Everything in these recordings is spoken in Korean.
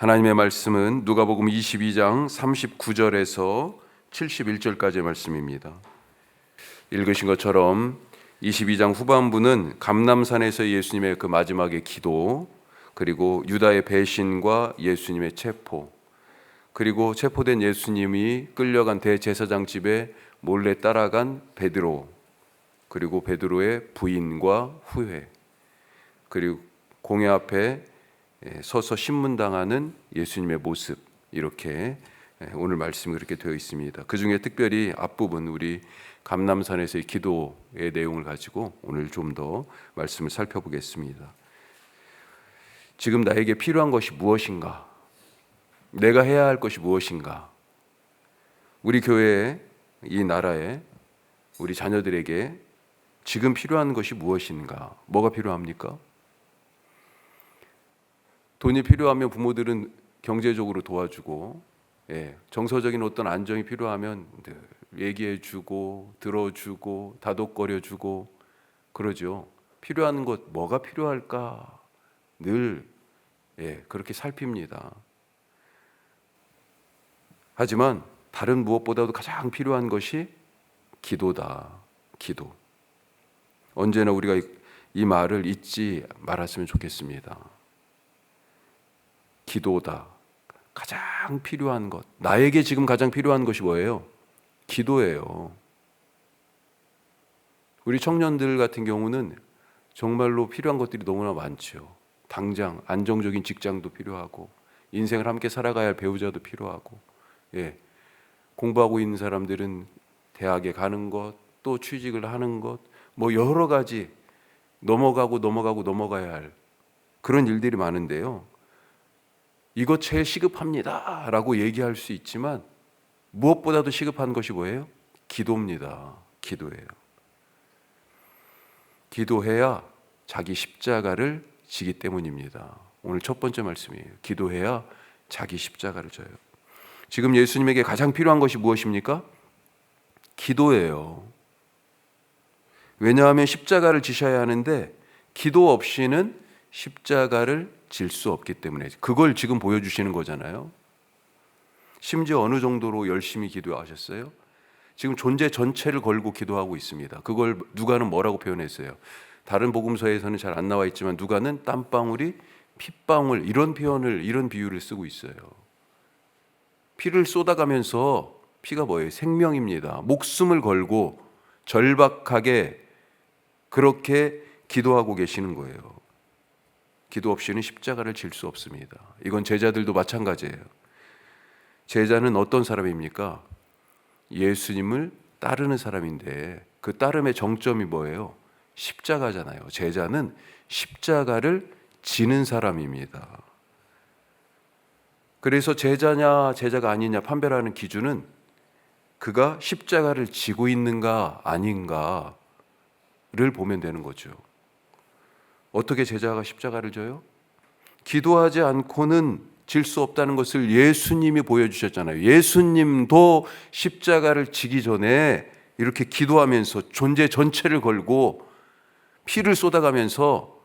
하나님의 말씀은 누가복음 22장 39절에서 71절까지의 말씀입니다. 읽으신 것처럼 22장 후반부는 감람산에서 예수님의 그 마지막의 기도, 그리고 유다의 배신과 예수님의 체포, 그리고 체포된 예수님이 끌려간 대제사장 집에 몰래 따라간 베드로, 그리고 베드로의 부인과 후회, 그리고 공회 앞에 서서 신문당하는 예수님의 모습, 이렇게 오늘 말씀이 그렇게 되어 있습니다. 그 중에 특별히 앞부분 우리 감람산에서의 기도의 내용을 가지고 오늘 좀 더 말씀을 살펴보겠습니다. 지금 나에게 필요한 것이 무엇인가? 내가 해야 할 것이 무엇인가? 우리 교회에, 이 나라에, 우리 자녀들에게 지금 필요한 것이 무엇인가? 뭐가 필요합니까? 돈이 필요하면 부모들은 경제적으로 도와주고, 정서적인 어떤 안정이 필요하면 얘기해주고, 들어주고, 다독거려주고 그러죠. 필요한 것, 뭐가 필요할까? 늘 그렇게 살핍니다. 하지만 다른 무엇보다도 가장 필요한 것이 기도다. 기도. 언제나 우리가 이 말을 잊지 말았으면 좋겠습니다. 기도다. 가장 필요한 것. 나에게 지금 가장 필요한 것이 뭐예요? 기도예요. 우리 청년들 같은 경우는 정말로 필요한 것들이 너무나 많죠. 당장 안정적인 직장도 필요하고, 인생을 함께 살아가야 할 배우자도 필요하고, 공부하고 있는 사람들은 대학에 가는 것, 또 취직을 하는 것, 뭐 여러 가지 넘어가야 할 그런 일들이 많은데요. 이것 제일 시급합니다 라고 얘기할 수 있지만 무엇보다도 시급한 것이 뭐예요? 기도입니다. 기도예요. 기도해야 자기 십자가를 지기 때문입니다. 오늘 첫 번째 말씀이에요. 기도해야 자기 십자가를 져요. 지금 예수님에게 가장 필요한 것이 무엇입니까? 기도예요. 왜냐하면 십자가를 지셔야 하는데 기도 없이는 십자가를 질 수 없기 때문에 그걸 지금 보여주시는 거잖아요. 심지어 어느 정도로 열심히 기도하셨어요? 지금 존재 전체를 걸고 기도하고 있습니다. 그걸 누가는 뭐라고 표현했어요? 다른 복음서에서는 잘 안 나와 있지만 누가는 땀방울이 핏방울, 이런 표현을, 이런 비유를 쓰고 있어요. 피를 쏟아가면서, 피가 뭐예요? 생명입니다. 목숨을 걸고 절박하게 그렇게 기도하고 계시는 거예요. 기도 없이는 십자가를 질 수 없습니다. 이건 제자들도 마찬가지예요. 제자는 어떤 사람입니까? 예수님을 따르는 사람인데 그 따름의 정점이 뭐예요? 십자가잖아요. 제자는 십자가를 지는 사람입니다. 그래서 제자냐 제자가 아니냐 판별하는 기준은 그가 십자가를 지고 있는가 아닌가를 보면 되는 거죠. 어떻게 제자가 십자가를 져요? 기도하지 않고는 질 수 없다는 것을 예수님이 보여주셨잖아요. 예수님도 십자가를 지기 전에 이렇게 기도하면서 존재 전체를 걸고 피를 쏟아가면서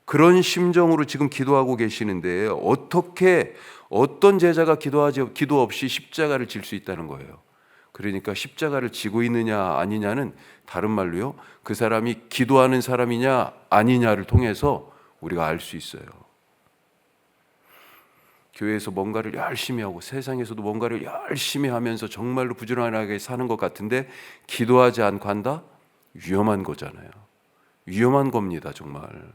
그런 심정으로 지금 기도하고 계시는데 어떻게 어떤 제자가 기도 없이 십자가를 질 수 있다는 거예요. 그러니까 십자가를 지고 있느냐 아니냐는 다른 말로요, 그 사람이 기도하는 사람이냐 아니냐를 통해서 우리가 알 수 있어요. 교회에서 뭔가를 열심히 하고 세상에서도 뭔가를 열심히 하면서 정말로 부지런하게 사는 것 같은데 기도하지 않고 한다? 위험한 거잖아요. 위험한 겁니다, 정말.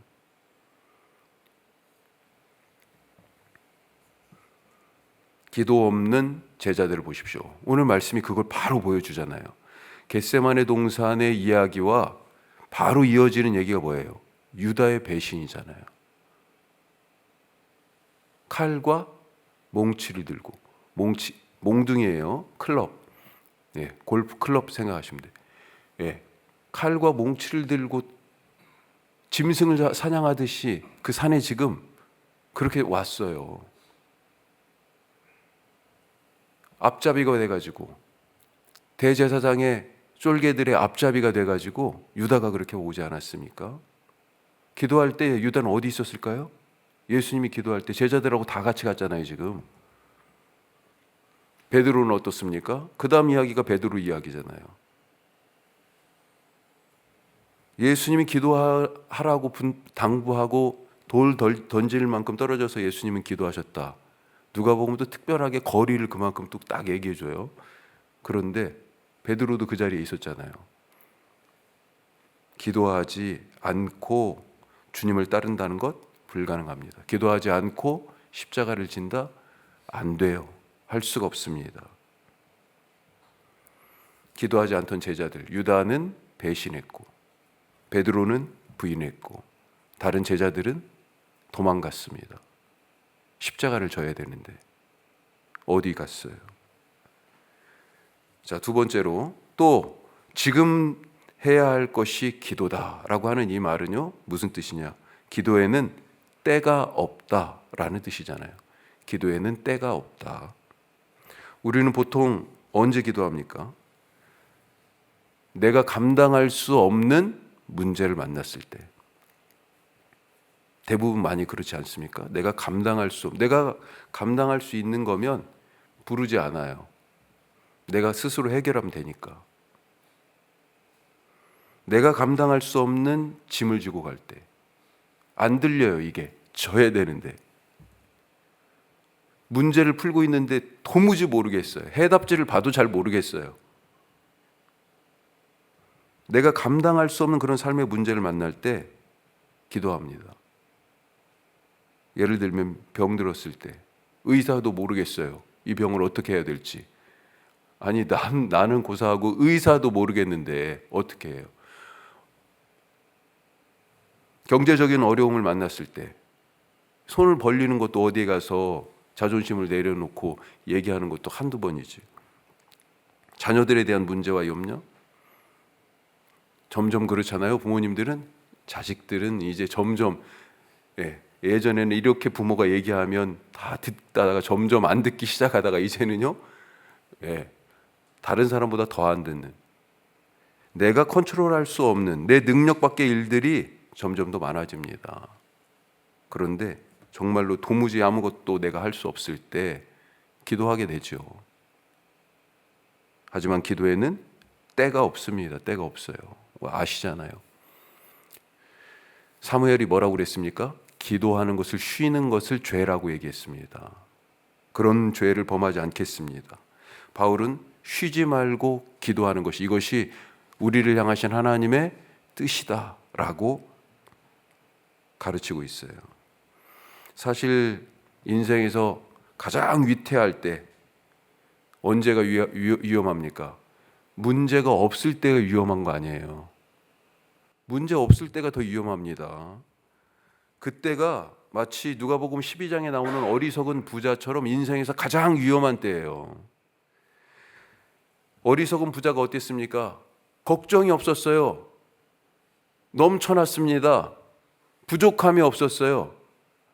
기도 없는 제자들을 보십시오. 오늘 말씀이 그걸 바로 보여주잖아요. 겟세마네 동산의 이야기와 바로 이어지는 얘기가 뭐예요? 유다의 배신이잖아요. 칼과 몽치를 들고, 몽둥이에요. 클럽, 골프 클럽 생각하시면 돼요. 칼과 몽치를 들고 짐승을 사냥하듯이 그 산에 지금 그렇게 왔어요. 앞잡이가 돼가지고, 대제사장의 쫄개들의 앞잡이가 돼가지고 유다가 그렇게 오지 않았습니까? 기도할 때 유다는 어디 있었을까요? 예수님이 기도할 때 제자들하고 다 같이 갔잖아요. 지금 베드로는 어떻습니까? 그 다음 이야기가 베드로 이야기잖아요. 예수님이 기도하라고 당부하고 돌 던질 만큼 떨어져서 예수님은 기도하셨다. 누가복음도 특별하게 거리를 그만큼 또 딱 얘기해줘요. 그런데 베드로도 그 자리에 있었잖아요. 기도하지 않고 주님을 따른다는 것 불가능합니다. 기도하지 않고 십자가를 진다? 안 돼요. 할 수가 없습니다. 기도하지 않던 제자들, 유다는 배신했고 베드로는 부인했고 다른 제자들은 도망갔습니다. 십자가를 져야 되는데 어디 갔어요? 자, 두 번째로 또 지금 해야 할 것이 기도다라고 하는 이 말은요, 무슨 뜻이냐? 기도에는 때가 없다라는 뜻이잖아요. 기도에는 때가 없다. 우리는 보통 언제 기도합니까? 내가 감당할 수 없는 문제를 만났을 때. 대부분 많이 그렇지 않습니까? 내가 감당할 수 있는 거면 부르지 않아요. 내가 스스로 해결하면 되니까. 내가 감당할 수 없는 짐을 지고 갈 때. 안 들려요, 이게. 져야 되는데. 문제를 풀고 있는데 도무지 모르겠어요. 해답지를 봐도 잘 모르겠어요. 내가 감당할 수 없는 그런 삶의 문제를 만날 때 기도합니다. 예를 들면 병 들었을 때 의사도 모르겠어요. 이 병을 어떻게 해야 될지. 아니 나는 고사하고 의사도 모르겠는데 어떻게 해요? 경제적인 어려움을 만났을 때 손을 벌리는 것도 어디에 가서 자존심을 내려놓고 얘기하는 것도 한두 번이지. 자녀들에 대한 문제와 염려? 점점 그렇잖아요. 부모님들은 자식들은 이제 점점 예전에는 이렇게 부모가 얘기하면 다 듣다가 점점 안 듣기 시작하다가 이제는요 다른 사람보다 더 안 듣는, 내가 컨트롤할 수 없는 내 능력 밖의 일들이 점점 더 많아집니다. 그런데 정말로 도무지 아무것도 내가 할 수 없을 때 기도하게 되죠. 하지만 기도에는 때가 없습니다. 때가 없어요. 아시잖아요. 사무엘이 뭐라고 그랬습니까? 기도하는 것을 쉬는 것을 죄라고 얘기했습니다. 그런 죄를 범하지 않겠습니다. 바울은 쉬지 말고 기도하는 것이, 이것이 우리를 향하신 하나님의 뜻이다라고 가르치고 있어요. 사실 인생에서 가장 위태할 때 언제가 위험합니까? 문제가 없을 때가 위험한 거 아니에요. 문제 없을 때가 더 위험합니다. 그때가 마치 누가복음 12장에 나오는 어리석은 부자처럼 인생에서 가장 위험한 때예요. 어리석은 부자가 어땠습니까? 걱정이 없었어요. 넘쳐났습니다. 부족함이 없었어요.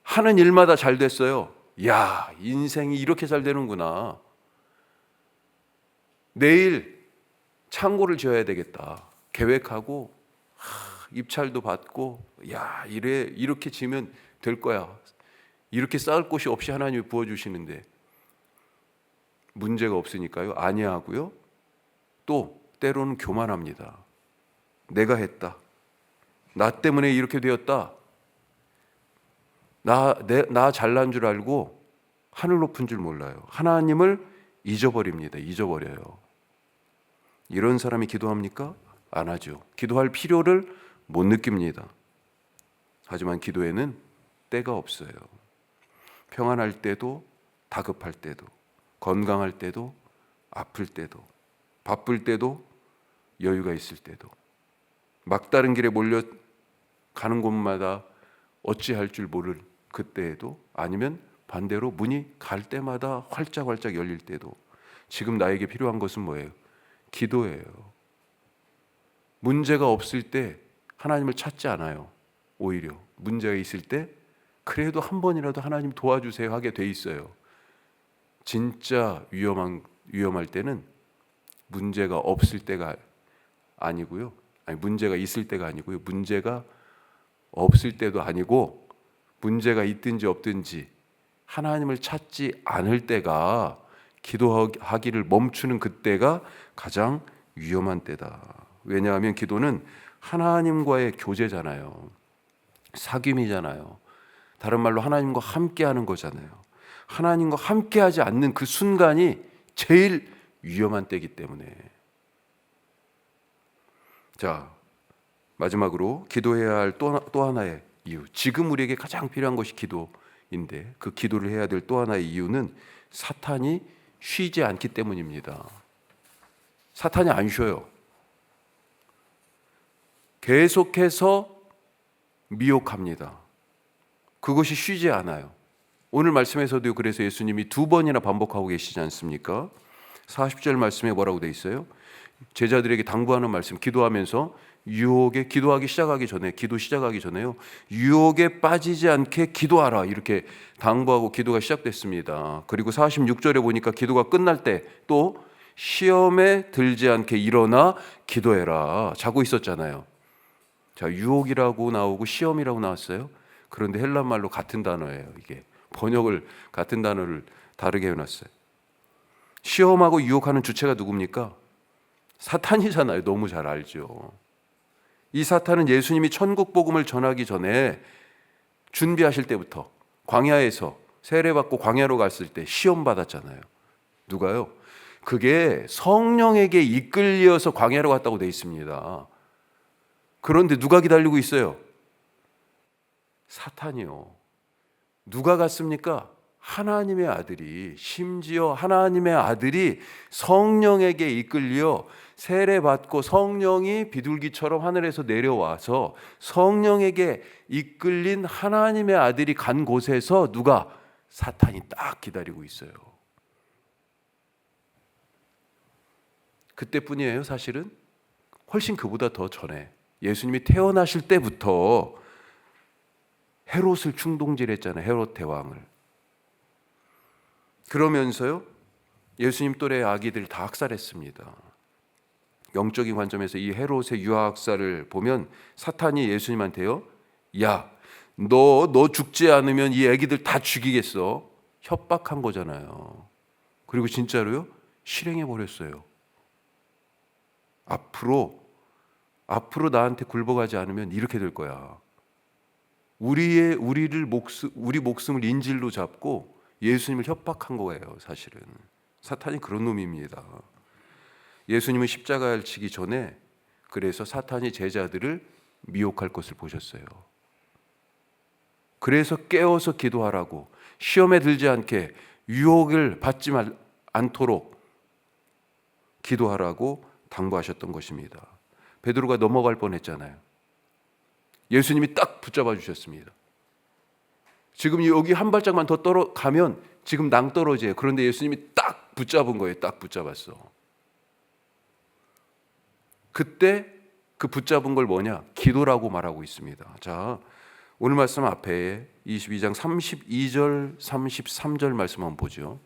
하는 일마다 잘 됐어요. 야, 인생이 이렇게 잘 되는구나. 내일 창고를 지어야 되겠다. 계획하고 입찰도 받고, 야, 이렇게 지면 될 거야. 이렇게 쌓을 곳이 없이 하나님이 부어주시는데 문제가 없으니까요. 아니하고요. 또 때로는 교만합니다. 내가 했다. 나 때문에 이렇게 되었다. 나 잘난 줄 알고 하늘 높은 줄 몰라요. 하나님을 잊어버립니다. 잊어버려요. 이런 사람이 기도합니까? 안 하죠. 기도할 필요를 못 느낍니다. 하지만 기도에는 때가 없어요. 평안할 때도, 다급할 때도, 건강할 때도, 아플 때도, 바쁠 때도, 여유가 있을 때도, 막다른 길에 몰려가는 곳마다 어찌할 줄 모를 그때에도, 아니면 반대로 문이 갈 때마다 활짝활짝 열릴 때도, 지금 나에게 필요한 것은 뭐예요? 기도예요. 문제가 없을 때 하나님을 찾지 않아요. 오히려 문제가 있을 때 그래도 한 번이라도 하나님 도와주세요 하게 돼 있어요. 진짜 위험할 때는 문제가 없을 때가 문제가 있을 때가 아니고요. 문제가 없을 때도 아니고 문제가 있든지 없든지 하나님을 찾지 않을 때가, 기도하기를 멈추는 그때가 가장 위험한 때다. 왜냐하면 기도는 하나님과의 교제잖아요. 사귐이잖아요. 다른 말로 하나님과 함께하는 거잖아요. 하나님과 함께하지 않는 그 순간이 제일 위험한 때이기 때문에. 자, 마지막으로 기도해야 할 또 하나의 이유, 지금 우리에게 가장 필요한 것이 기도인데, 그 기도를 해야 될 또 하나의 이유는 사탄이 쉬지 않기 때문입니다. 사탄이 안 쉬어요. 계속해서 미혹합니다. 그것이 쉬지 않아요. 오늘 말씀에서도 그래서 예수님이 2번이나 반복하고 계시지 않습니까? 40절 말씀에 뭐라고 돼 있어요? 제자들에게 당부하는 말씀, 기도하면서 기도 시작하기 전에요, 유혹에 빠지지 않게 기도하라, 이렇게 당부하고 기도가 시작됐습니다. 그리고 46절에 보니까 기도가 끝날 때 또 시험에 들지 않게 일어나 기도해라, 자고 있었잖아요. 자, 유혹이라고 나오고 시험이라고 나왔어요. 그런데 헬라말로 같은 단어예요. 이게 번역을, 같은 단어를 다르게 해놨어요. 시험하고 유혹하는 주체가 누굽니까? 사탄이잖아요. 너무 잘 알죠. 이 사탄은 예수님이 천국 복음을 전하기 전에 준비하실 때부터 광야에서 세례받고 광야로 갔을 때 시험 받았잖아요. 누가요? 그게 성령에게 이끌려서 광야로 갔다고 돼 있습니다. 그런데 누가 기다리고 있어요? 사탄이요. 누가 갔습니까? 하나님의 아들이, 심지어 하나님의 아들이 성령에게 이끌려 세례받고 성령이 비둘기처럼 하늘에서 내려와서 성령에게 이끌린 하나님의 아들이 간 곳에서 누가? 사탄이 딱 기다리고 있어요. 그때뿐이에요. 사실은 훨씬 그보다 더 전에 예수님이 태어나실 때부터 헤롯을 충동질했잖아요. 헤롯 대왕을. 그러면서요, 예수님 또래의 아기들 다 학살했습니다. 영적인 관점에서 이 헤롯의 유아학살을 보면 사탄이 예수님한테요, 야, 너 죽지 않으면 이 아기들 다 죽이겠어, 협박한 거잖아요. 그리고 진짜로요, 실행해 버렸어요. 앞으로 나한테 굴복하지 않으면 이렇게 될 거야. 우리 목숨을 인질로 잡고 예수님을 협박한 거예요. 사실은 사탄이 그런 놈입니다. 예수님은 십자가를 지기 전에 그래서 사탄이 제자들을 미혹할 것을 보셨어요. 그래서 깨워서 기도하라고, 시험에 들지 않게, 유혹을 받지 않도록 기도하라고 당부하셨던 것입니다. 베드로가 넘어갈 뻔했잖아요. 예수님이 딱 붙잡아 주셨습니다. 지금 여기 한 발짝만 더 가면 지금 낭떠러지예요. 그런데 예수님이 딱 붙잡은 거예요. 딱 붙잡았어. 그때 그 붙잡은 걸 뭐냐? 기도라고 말하고 있습니다. 자, 오늘 말씀 앞에 22장 32절, 33절 말씀 한번 보죠.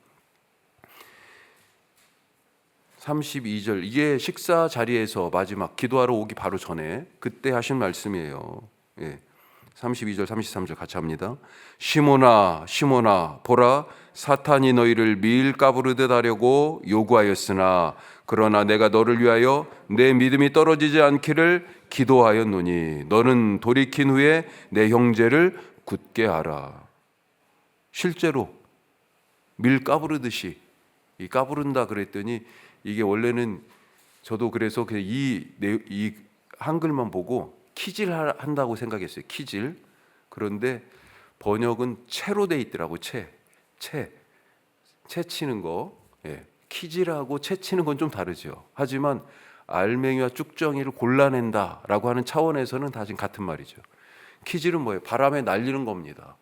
32절, 이게 식사 자리에서 마지막 기도하러 오기 바로 전에 그때 하신 말씀이에요. 예. 32절, 33절 같이 합니다. 시몬아, 시몬아, 보라, 사탄이 너희를 밀 까부르듯 하려고 요구하였으나 그러나 내가 너를 위하여 내 믿음이 떨어지지 않기를 기도하였노니 너는 돌이킨 후에 내 형제를 굳게 하라. 실제로 밀 까부르듯이, 이 까부른다 그랬더니 이게 원래는 저도 그래서 이 한글만 보고 키질 한다고 생각했어요. 키질. 그런데 번역은 채로 돼 있더라고. 채 치는 거. 예. 키질하고 채 치는 건 좀 다르죠. 하지만 알맹이와 쭉정이를 골라낸다라고 하는 차원에서는 다 지금 같은 말이죠. 키질은 뭐예요? 바람에 날리는 겁니다.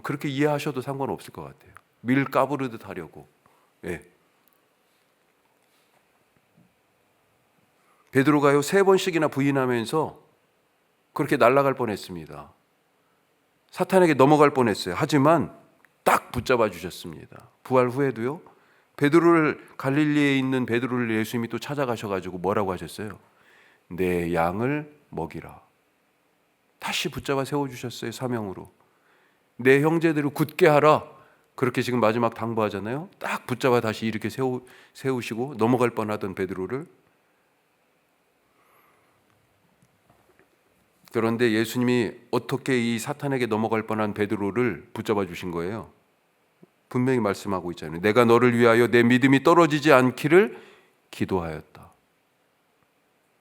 그렇게 이해하셔도 상관없을 것 같아요. 밀 까부르듯 하려고. 예. 베드로가요 3번씩이나 부인하면서 그렇게 날아갈 뻔했습니다. 사탄에게 넘어갈 뻔했어요. 하지만 딱 붙잡아 주셨습니다. 부활 후에도요, 갈릴리에 있는 베드로를 예수님이 또 찾아가셔가지고 뭐라고 하셨어요? 내 양을 먹이라. 다시 붙잡아 세워주셨어요. 사명으로. 내 형제들을 굳게 하라. 그렇게 지금 마지막 당부하잖아요. 딱 붙잡아 다시 이렇게 세우시고 넘어갈 뻔하던 베드로를. 그런데 예수님이 어떻게 이 사탄에게 넘어갈 뻔한 베드로를 붙잡아 주신 거예요? 분명히 말씀하고 있잖아요. 내가 너를 위하여 내 믿음이 떨어지지 않기를 기도하였다.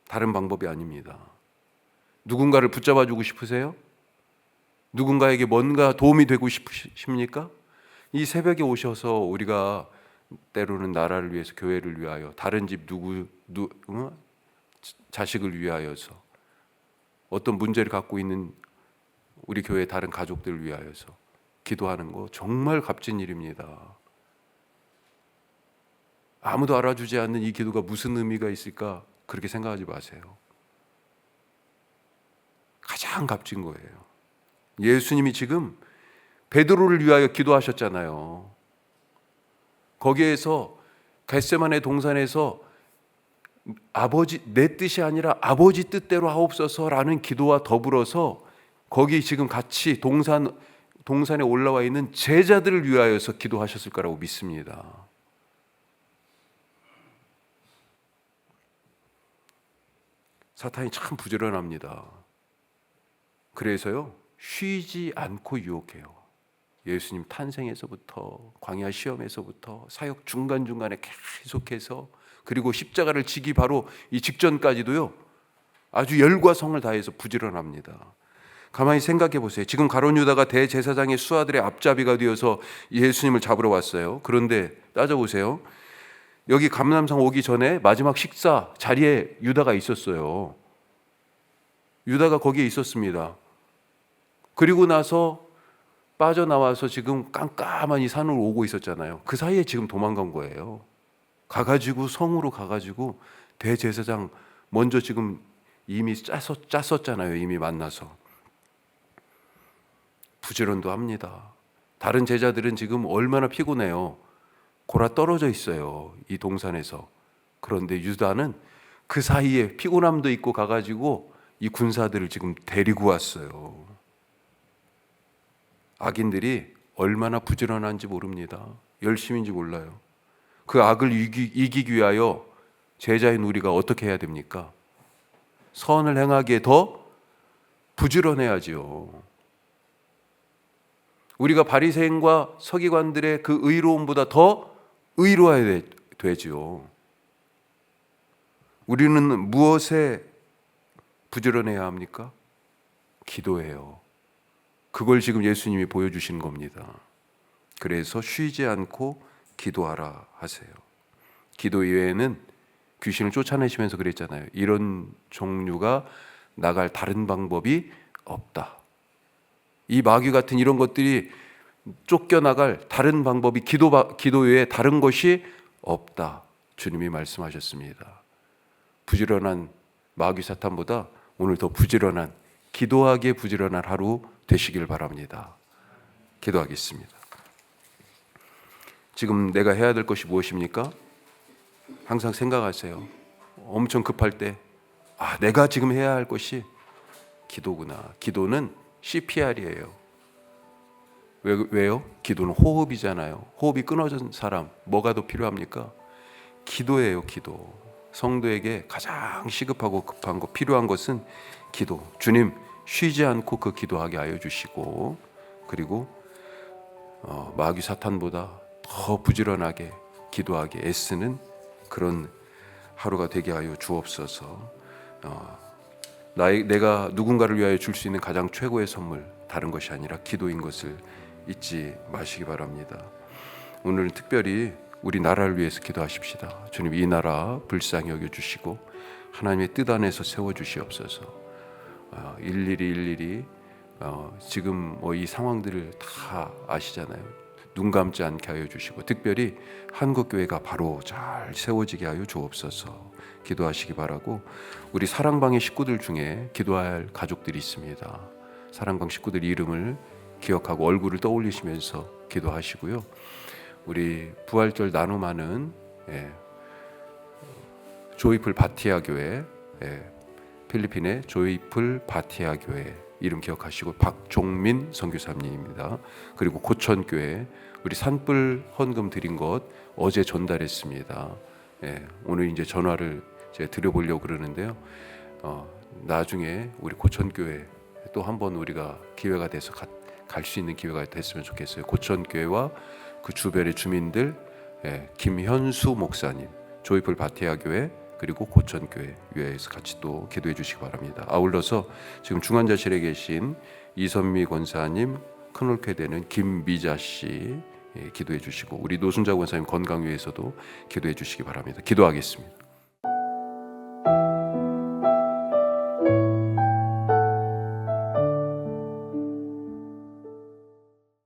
다른 방법이 아닙니다. 누군가를 붙잡아 주고 싶으세요? 누군가에게 뭔가 도움이 되고 싶으십니까? 이 새벽에 오셔서 우리가 때로는 나라를 위해서, 교회를 위하여, 다른 집 자식을 위하여서, 어떤 문제를 갖고 있는 우리 교회 다른 가족들을 위하여서 기도하는 거 정말 값진 일입니다. 아무도 알아주지 않는 이 기도가 무슨 의미가 있을까? 그렇게 생각하지 마세요. 가장 값진 거예요. 예수님이 지금 베드로를 위하여 기도하셨잖아요. 거기에서 겟세마네 동산에서 아버지 내 뜻이 아니라 아버지 뜻대로 하옵소서라는 기도와 더불어서 거기 지금 같이 동산에 올라와 있는 제자들을 위하여서 기도하셨을 거라고 믿습니다. 사탄이 참 부지런합니다. 그래서요, 쉬지 않고 유혹해요. 예수님 탄생에서부터, 광야 시험에서부터, 사역 중간중간에 계속해서, 그리고 십자가를 지기 바로 이 직전까지도요, 아주 열과 성을 다해서 부지런합니다. 가만히 생각해 보세요. 지금 가룟 유다가 대제사장의 수하들의 앞잡이가 되어서 예수님을 잡으러 왔어요. 그런데 따져보세요. 여기 감람산 오기 전에 마지막 식사 자리에 유다가 있었어요. 유다가 거기에 있었습니다. 그리고 나서 빠져나와서 지금 깜깜한 이 산으로 오고 있었잖아요. 그 사이에 지금 도망간 거예요. 가가지고 성으로 가가지고 대제사장 먼저 지금 이미 짰었잖아요. 이미 만나서. 부지런도 합니다. 다른 제자들은 지금 얼마나 피곤해요. 골아 떨어져 있어요. 이 동산에서. 그런데 유다는 그 사이에 피곤함도 있고 가가지고 이 군사들을 지금 데리고 왔어요. 악인들이 얼마나 부지런한지 모릅니다. 열심인지 몰라요. 그 악을 이기기 위하여 제자인 우리가 어떻게 해야 됩니까? 선을 행하기에 더 부지런해야지요. 우리가 바리새인과 서기관들의 그 의로움보다 더 의로워야 되지요. 우리는 무엇에 부지런해야 합니까? 기도해요. 그걸 지금 예수님이 보여주신 겁니다. 그래서 쉬지 않고 기도하라 하세요. 기도 이외에는 귀신을 쫓아내시면서 그랬잖아요. 이런 종류가 나갈 다른 방법이 없다. 이 마귀 같은 이런 것들이 쫓겨나갈 다른 방법이 기도 외에 다른 것이 없다. 주님이 말씀하셨습니다. 부지런한 마귀 사탄보다 오늘 더 부지런한, 기도하기에 부지런한 하루 되시길 바랍니다. 기도하겠습니다. 지금 내가 해야 될 것이 무엇입니까? 항상 생각하세요. 엄청 급할 때, 내가 지금 해야 할 것이 기도구나. 기도는 CPR이에요. 왜요? 기도는 호흡이잖아요. 호흡이 끊어진 사람, 뭐가 더 필요합니까? 기도예요, 기도. 성도에게 가장 시급하고 급한 거, 필요한 것은 기도. 주님, 쉬지 않고 그 기도하게 하여 주시고, 그리고 마귀 사탄보다 더 부지런하게 기도하게 애쓰는 그런 하루가 되게 하여 주옵소서. 내가 누군가를 위하여 줄 수 있는 가장 최고의 선물, 다른 것이 아니라 기도인 것을 잊지 마시기 바랍니다. 오늘 특별히 우리 나라를 위해서 기도하십시다. 주님, 이 나라 불쌍히 여겨주시고 하나님의 뜻 안에서 세워주시옵소서. 일일이 지금 이 상황들을 다 아시잖아요. 눈 감지 않게 하여 주시고, 특별히 한국교회가 바로 잘 세워지게 하여 주옵소서. 기도하시기 바라고, 우리 사랑방의 식구들 중에 기도해야 할 가족들이 있습니다. 사랑방 식구들 이름을 기억하고 얼굴을 떠올리시면서 기도하시고요. 우리 부활절 나눔하는 조이풀 바티아 교회, 필리핀의 조이풀 바티아 교회 이름 기억하시고 박종민 선교사님입니다. 그리고 고천교회 우리 산불 헌금 드린 것 어제 전달했습니다. 예, 오늘 이제 전화를 제가 드려보려고 그러는데요. 나중에 우리 고천교회 또 한번 우리가 기회가 돼서 갈 수 있는 기회가 됐으면 좋겠어요. 고천교회와 그 주변의 주민들, 김현수 목사님, 조이풀 바티아 교회 그리고 고천교회 위에서 같이 또 기도해 주시기 바랍니다. 아울러서 지금 중환자실에 계신 이선미 권사님, 큰올케 되는 김미자 씨 기도해 주시고 우리 노순자 권사님 건강 위해서도 기도해 주시기 바랍니다. 기도하겠습니다.